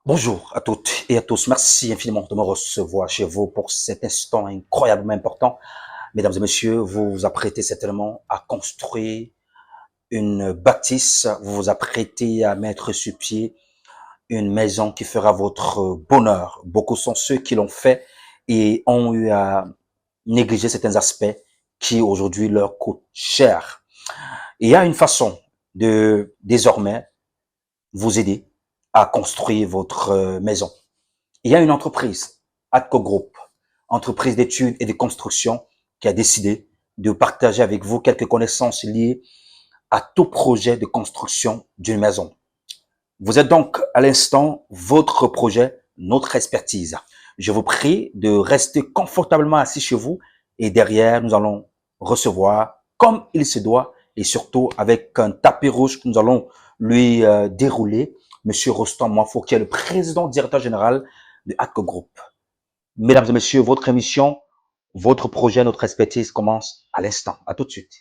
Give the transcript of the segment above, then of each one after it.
Bonjour à toutes et à tous. Merci infiniment de me recevoir chez vous pour cet instant incroyablement important. Mesdames et messieurs, vous vous apprêtez certainement à construire une bâtisse, vous vous apprêtez à mettre sur pied une maison qui fera votre bonheur. Beaucoup sont ceux qui l'ont fait et ont eu à négliger certains aspects qui aujourd'hui leur coûtent cher. Il y a une façon de désormais vous aider à construire votre maison. Il y a une entreprise, Atco Group, entreprise d'études et de construction, qui a décidé de partager avec vous quelques connaissances liées à tout projet de construction d'une maison. Vous êtes donc à l'instant votre projet, notre expertise. Je vous prie de rester confortablement assis chez vous et derrière, nous allons recevoir comme il se doit et surtout avec un tapis rouge que nous allons lui dérouler, Monsieur Rostand Moifo, qui est le président directeur général de Atco Group. Mesdames et messieurs, votre émission, votre projet, notre expertise commence à l'instant. À tout de suite.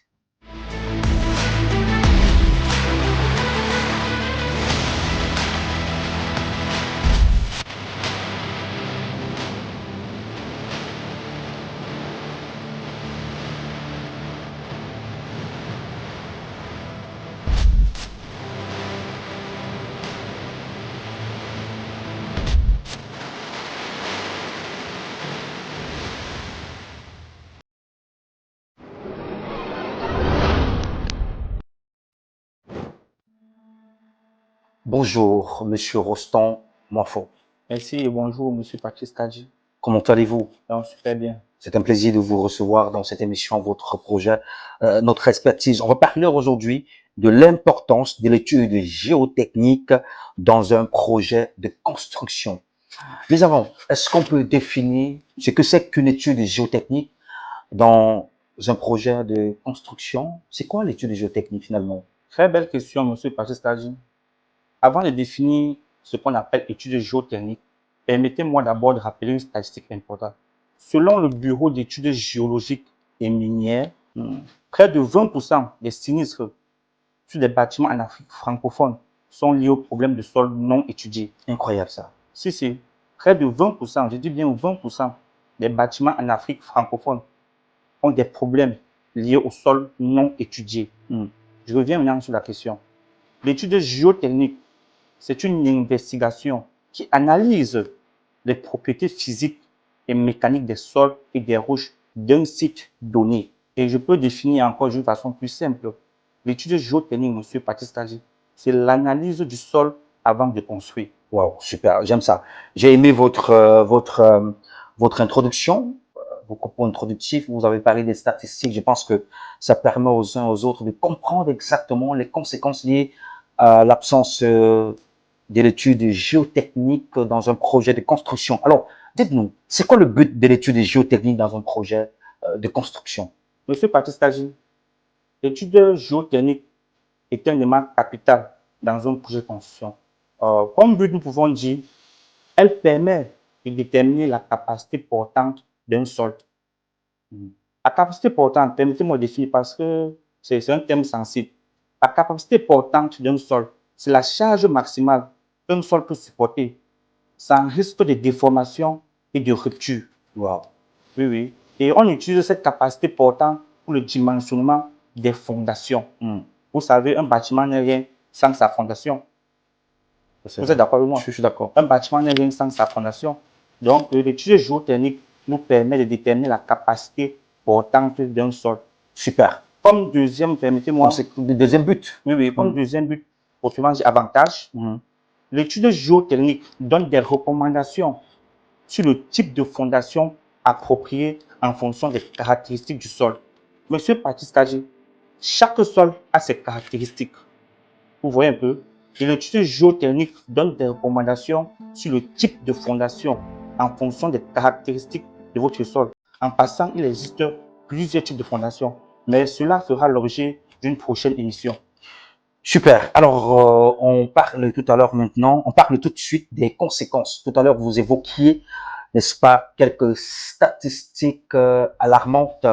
Bonjour, Monsieur Rostand Moifo. Merci et bonjour, Monsieur Patrice Kadji. Comment allez-vous? Super bien. C'est un plaisir de vous recevoir dans cette émission, votre projet, notre expertise. On va parler aujourd'hui de l'importance de l'étude géotechnique dans un projet de construction. Mais avant, est-ce qu'on peut définir ce que c'est qu'une étude géotechnique dans un projet de construction? C'est quoi l'étude géotechnique finalement? Très belle question, Monsieur Patrice Kadji. Avant de définir ce qu'on appelle étude géotechnique, permettez-moi d'abord de rappeler une statistique importante. Selon le Bureau d'études géologiques et minières, près de 20% des sinistres sur des bâtiments en Afrique francophone sont liés aux problèmes de sol non étudiés. Incroyable ça. Si, près de 20%, je dis bien 20% des bâtiments en Afrique francophone ont des problèmes liés au sol non étudié. Je reviens maintenant sur la question. L'étude géotechnique, c'est une investigation qui analyse les propriétés physiques et mécaniques des sols et des roches d'un site donné. Et je peux définir encore d'une façon plus simple. L'étude géotechnique, Monsieur Patrice Kadji, c'est l'analyse du sol avant de construire. Wow, super, j'aime ça. J'ai aimé votre introduction, vos propos introductifs. Vous avez parlé des statistiques. Je pense que ça permet aux uns aux autres de comprendre exactement les conséquences liées à l'absence de l'étude géotechnique dans un projet de construction. Alors, dites-nous, c'est quoi le but de l'étude géotechnique dans un projet de construction? Monsieur Patrice Kadji, l'étude géotechnique est un élément capital dans un projet de construction. Comme but, nous pouvons dire, elle permet de déterminer la capacité portante d'un sol. La capacité portante, permettez-moi de définir parce que c'est un thème sensible. La capacité portante d'un sol, c'est la charge maximale qu'un sol peut supporter sans risque de déformation et de rupture. Wow. Oui. Et on utilise cette capacité portante pour le dimensionnement des fondations. Vous savez, un bâtiment n'est rien sans sa fondation. Vous êtes d'accord avec moi? Je suis d'accord. Un bâtiment n'est rien sans sa fondation. Donc, l'étude géotechnique nous permet de déterminer la capacité portante d'un sol. Super. Comme deuxième, permettez-moi. Le deuxième but. Oui, comme deuxième but, autrement dit avantage, l'étude géotechnique donne des recommandations sur le type de fondation appropriée en fonction des caractéristiques du sol. Monsieur Patrice Kadji, chaque sol a ses caractéristiques. Vous voyez un peu? Et l'étude géotechnique donne des recommandations sur le type de fondation en fonction des caractéristiques de votre sol. En passant, il existe plusieurs types de fondations, mais cela fera l'objet d'une prochaine émission. Super. Alors, on parle tout à l'heure maintenant, on parle tout de suite des conséquences. Tout à l'heure, vous évoquiez, n'est-ce pas, quelques statistiques alarmantes.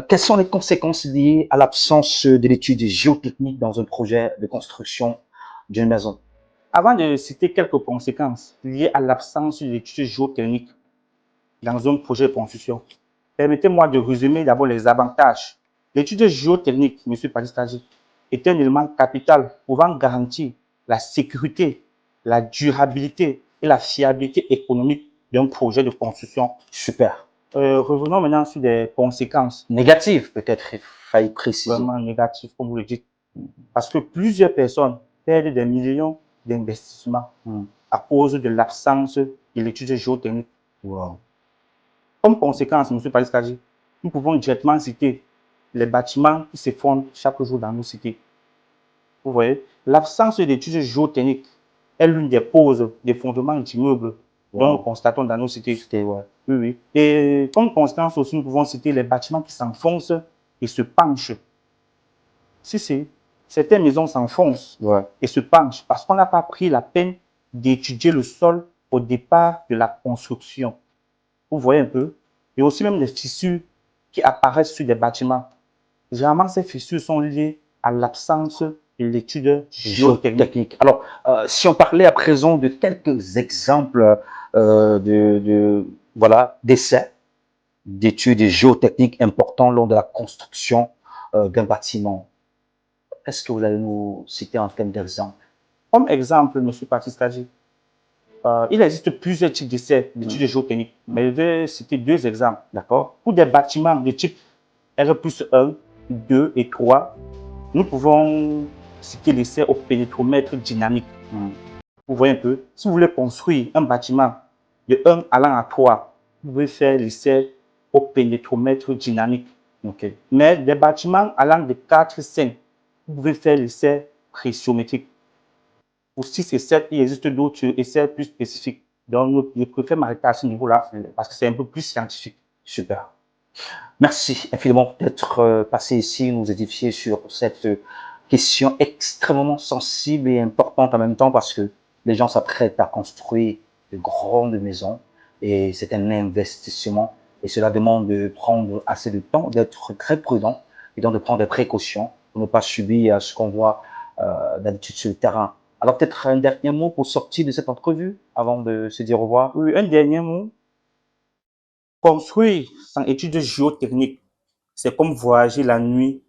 Quelles sont les conséquences liées à l'absence de l'étude géotechnique dans un projet de construction d'une maison? Avant de citer quelques conséquences liées à l'absence d'études géotechniques dans un projet de construction, permettez-moi de résumer d'abord les avantages. L'étude géotechnique, M. Patrice, est un élément capital pouvant garantir la sécurité, la durabilité et la fiabilité économique d'un projet de construction. Super. Revenons maintenant sur des conséquences. Négatives, peut-être, il faille préciser. Vraiment négatives, comme vous le dites. Parce que plusieurs personnes perdent des millions d'investissements à cause de l'absence de l'étude géotechnique. Wow. Comme conséquence, M. Patrice, nous pouvons directement citer les bâtiments qui s'effondrent chaque jour dans nos cités. Vous voyez, l'absence d'études géotechniques est l'une des causes d'effondrement d'immeubles dont nous constatons dans nos cités. Ouais. Oui, oui. Et comme conséquence aussi, nous pouvons citer les bâtiments qui s'enfoncent et se penchent. Si, certaines maisons s'enfoncent et se penchent parce qu'on n'a pas pris la peine d'étudier le sol au départ de la construction. Vous voyez un peu? Et aussi même les fissures qui apparaissent sur des bâtiments. Généralement, ces fissures sont liées à l'absence de l'étude géotechnique. Alors, si on parlait à présent de quelques exemples d'essais, d'études géotechniques importants lors de la construction d'un bâtiment, est-ce que vous allez nous citer en termes d'exemple? Comme exemple, M. Patrice Kaji, il existe plusieurs types d'essais d'études géotechniques, mais je vais citer deux exemples. D'accord? Pour des bâtiments de type R+1, 2 et 3, nous pouvons citer l'essai au pénétromètre dynamique. Vous voyez un peu, si vous voulez construire un bâtiment de 1 allant à 3, vous pouvez faire l'essai au pénétromètre dynamique. Mais des bâtiments allant de 4 et 5, vous pouvez faire l'essai pressiométrique. Pour 6 et 7, il existe d'autres essais plus spécifiques. Donc, je préfère m'arrêter à ce niveau-là parce que c'est un peu plus scientifique. Super. Merci infiniment d'être passé ici, nous édifier sur cette question extrêmement sensible et importante en même temps parce que les gens s'apprêtent à construire de grandes maisons et c'est un investissement et cela demande de prendre assez de temps, d'être très prudent et donc de prendre des précautions pour ne pas subir ce qu'on voit d'habitude sur le terrain. Alors peut-être un dernier mot pour sortir de cette entrevue avant de se dire au revoir. Oui, un dernier mot. Construire sans étude géotechnique, c'est comme voyager la nuit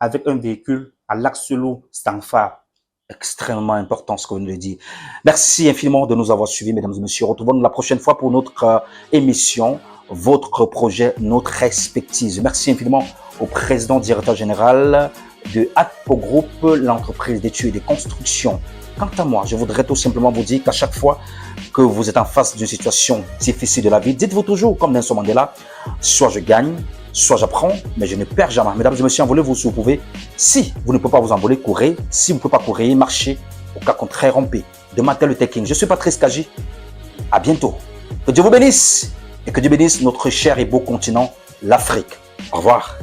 avec un véhicule à l'axe lourd sans phare. Extrêmement important ce que vous nous dites. Merci infiniment de nous avoir suivis, mesdames et messieurs. Retrouvons-nous la prochaine fois pour notre émission, votre projet, notre expertise. Merci infiniment au président directeur général de ADPO Group, l'entreprise d'études et de construction. Quant à moi, je voudrais tout simplement vous dire qu'à chaque fois que vous êtes en face d'une situation difficile de la vie, dites-vous toujours, comme Nelson Mandela, soit je gagne, soit j'apprends, mais je ne perds jamais. Mesdames et messieurs, envolez-vous si vous pouvez. Si vous ne pouvez pas vous envoler, courez. Si vous ne pouvez pas courir, marchez. Au cas contraire, rompez. Demain, le Taking. Je suis Patrice Kaji. À bientôt. Que Dieu vous bénisse et que Dieu bénisse notre cher et beau continent, l'Afrique. Au revoir.